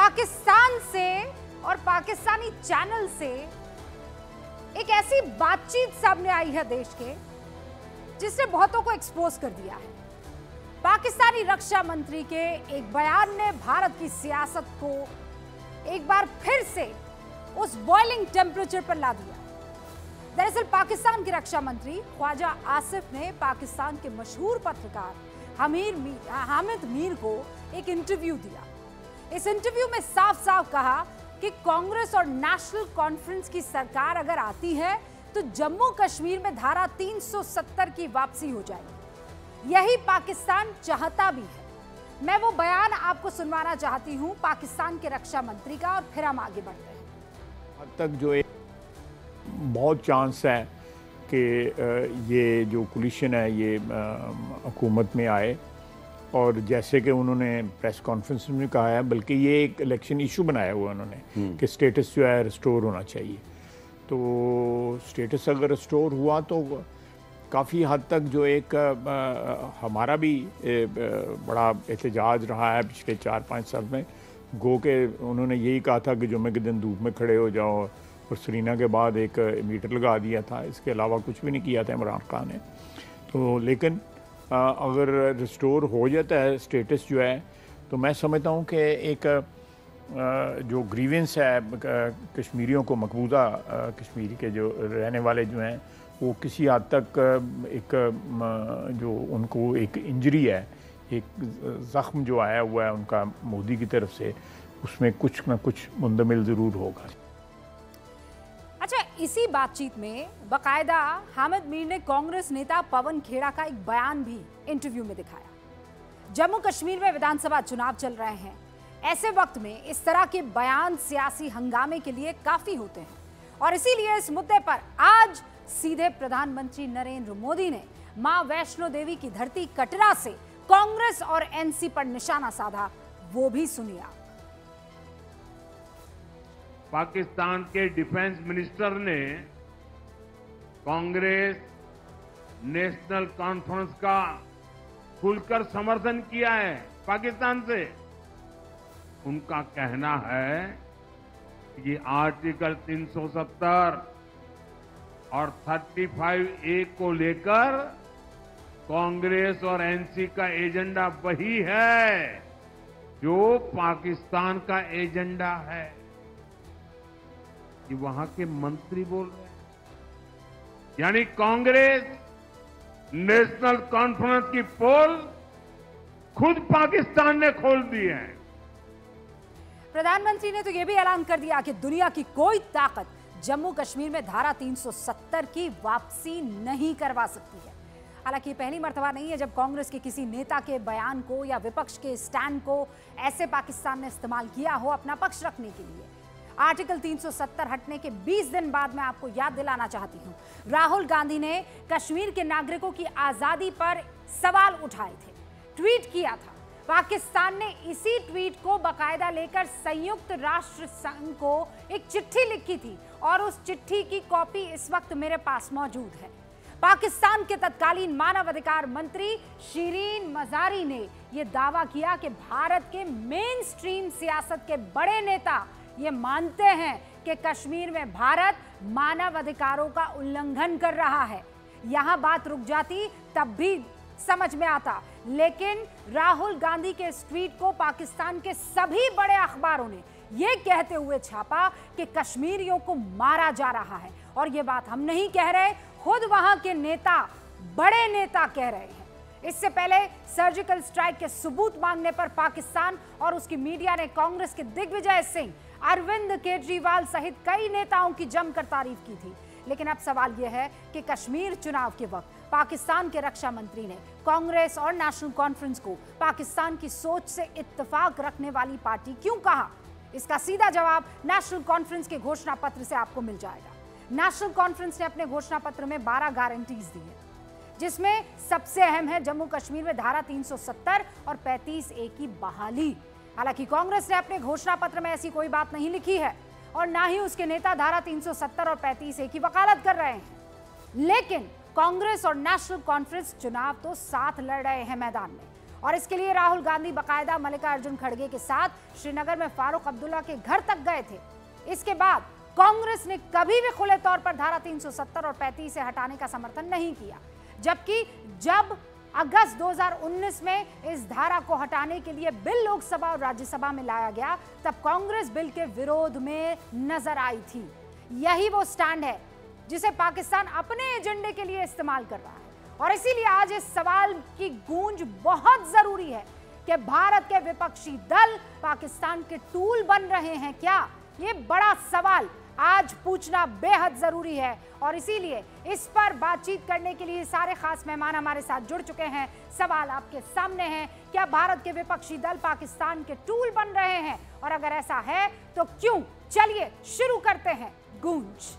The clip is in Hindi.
पाकिस्तान से और पाकिस्तानी चैनल से एक ऐसी बातचीत सामने आई है देश के जिसने बहुतों को एक्सपोज कर दिया है। पाकिस्तानी रक्षा मंत्री के एक बयान ने भारत की सियासत को एक बार फिर से उस बॉइलिंग टेम्परेचर पर ला दिया। दरअसल पाकिस्तान के रक्षा मंत्री ख्वाजा आसिफ ने पाकिस्तान के मशहूर पत्रकार हामिद मीर को एक इंटरव्यू दिया। इस इंटरव्यू में साफ साफ कहा कि कांग्रेस और नेशनल कॉन्फ्रेंस की सरकार अगर आती है तो जम्मू कश्मीर में धारा 370 की वापसी हो जाएगी। यही पाकिस्तान चाहता भी है। मैं वो बयान आपको सुनवाना चाहती हूं पाकिस्तान के रक्षा मंत्री का, और फिर हम आगे बढ़ते हैं। अब तक जो एक बहुत चांस है कि ये जो कोलिशन है ये हुकूमत में आए, और जैसे कि उन्होंने प्रेस कॉन्फ्रेंस में कहा है, बल्कि ये एक इलेक्शन इशू बनाया हुआ उन्होंने कि स्टेटस जो है रिस्टोर होना चाहिए। तो स्टेटस अगर रिस्टोर हुआ तो काफ़ी हद तक जो एक हमारा भी बड़ा एहतजाज रहा है पिछले 4-5 साल में। गो के उन्होंने यही कहा था कि जुम्मे के दिन धूप में खड़े हो जाओ, और सरीना के बाद एक मीटर लगा दिया था। इसके अलावा कुछ भी नहीं किया था इमरान खान ने। तो लेकिन अगर रिस्टोर हो जाता है स्टेटस जो है, तो मैं समझता हूँ कि एक जो ग्रीवेंस है कश्मीरियों को, मकबूजा कश्मीर के जो रहने वाले जो हैं, वो किसी हद तक एक जो उनको एक इंजरी है, एक ज़ख्म जो आया हुआ है उनका मोदी की तरफ से, उसमें कुछ ना कुछ मुंदमिल ज़रूर होगा। अच्छा, इसी बातचीत में बाकायदा हामिद मीर ने कांग्रेस नेता पवन खेड़ा का एक बयान भी इंटरव्यू में दिखाया। जम्मू कश्मीर में विधानसभा चुनाव चल रहे हैं। ऐसे वक्त में इस तरह के बयान सियासी हंगामे के लिए काफी होते हैं, और इसीलिए इस मुद्दे पर आज सीधे प्रधानमंत्री नरेंद्र मोदी ने मां वैष्णो देवी की धरती कटरा से कांग्रेस और एनसी पर निशाना साधा। वो भी सुनिए। पाकिस्तान के डिफेंस मिनिस्टर ने कांग्रेस नेशनल कॉन्फ्रेंस का खुलकर समर्थन किया है। पाकिस्तान से उनका कहना है कि आर्टिकल 370 और 35A को लेकर कांग्रेस और एनसी का एजेंडा वही है जो पाकिस्तान का एजेंडा है। कि वहां के मंत्री बोल रहे हैं, यानी कांग्रेस नेशनल कॉन्फ्रेंस की पोल खुद पाकिस्तान ने खोल दी है। प्रधानमंत्री ने तो यह भी ऐलान कर दिया कि दुनिया की कोई ताकत जम्मू कश्मीर में धारा 370 की वापसी नहीं करवा सकती है। हालांकि पहली मर्तबा नहीं है जब कांग्रेस के किसी नेता के बयान को या विपक्ष के स्टैंड को ऐसे पाकिस्तान ने इस्तेमाल किया हो अपना पक्ष रखने के लिए। आर्टिकल 370 हटने के 20 दिन बाद मैं आपको याद दिलाना चाहती हूं, राहुल गांधी ने कश्मीर के नागरिकों की आजादी पर सवाल उठाए थे, ट्वीट किया था। पाकिस्तान ने इसी ट्वीट को बाकायदा लेकर संयुक्त राष्ट्र संघ को एक चिट्ठी लिखी थी, और उस चिट्ठी की कॉपी इस वक्त मेरे पास मौजूद है। पाकिस्तान के तत्कालीन मानव अधिकार मंत्री शिरीन मजारी ने यह दावा किया कि भारत के मेन स्ट्रीम सियासत के बड़े नेता ये मानते हैं कि कश्मीर में भारत मानव अधिकारों का उल्लंघन कर रहा है। यहां बात रुक जाती तब भी समझ में आता, लेकिन राहुल गांधी के इस ट्वीट को पाकिस्तान के सभी बड़े अखबारों ने यह कहते हुए छापा कि कश्मीरियों को मारा जा रहा है। और यह बात हम नहीं कह रहे, खुद वहां के नेता, बड़े नेता कह रहे हैं। इससे पहले सर्जिकल स्ट्राइक के सबूत मांगने पर पाकिस्तान और उसकी मीडिया ने कांग्रेस के दिग्विजय सिंह, अरविंद केजरीवाल सहित कई नेताओं की जमकर तारीफ की थी। लेकिन अब सवाल यह है कि कश्मीर चुनाव के वक्त पाकिस्तान के रक्षा मंत्री ने कांग्रेस और नेशनल कॉन्फ्रेंस को पाकिस्तान की सोच से इत्तेफाक रखने वाली पार्टी क्यों कहा? इसका सीधा जवाब नेशनल कॉन्फ्रेंस के घोषणा पत्र से आपको मिल जाएगा। नेशनल कॉन्फ्रेंस ने अपने घोषणा पत्र में 12 गारंटीज दी है, जिसमें सबसे अहम है जम्मू कश्मीर में धारा 370 और 35A की बहाली। हालांकि कांग्रेस ने अपने घोषणा पत्र में ऐसी कोई बात नहीं लिखी है, और ना ही उसके नेता धारा 370 और 35A की वकालत कर रहे हैं। लेकिन कांग्रेस और नेशनल कॉन्फ्रेंस चुनाव तो साथ लड़ रहे हैं मैदान में, और इसके लिए राहुल गांधी बकायदा मल्लिकार्जुन खड़गे के साथ श्रीनगर में फारूक अब्दुल्ला के घर तक गए थे। इसके बाद कांग्रेस ने कभी भी खुले तौर पर धारा 370 और 35 से हटाने का समर्थन नहीं किया, जबकि जब अगस्त 2019 में इस धारा को हटाने के लिए बिल लोकसभा और राज्यसभा में लाया गया, तब कांग्रेस बिल के विरोध में नजर आई थी। यही वो स्टैंड है जिसे पाकिस्तान अपने एजेंडे के लिए इस्तेमाल कर रहा है। और इसीलिए आज इस सवाल की गूंज बहुत जरूरी है कि भारत के विपक्षी दल पाकिस्तान के टूल बन रहे हैं क्या? ये बड़ा सवाल आज पूछना बेहद जरूरी है। और इसीलिए इस पर बातचीत करने के लिए सारे खास मेहमान हमारे साथ जुड़ चुके हैं। सवाल आपके सामने है, क्या भारत के विपक्षी दल पाकिस्तान के टूल बन रहे हैं? और अगर ऐसा है तो क्यों? चलिए शुरू करते हैं गूंज।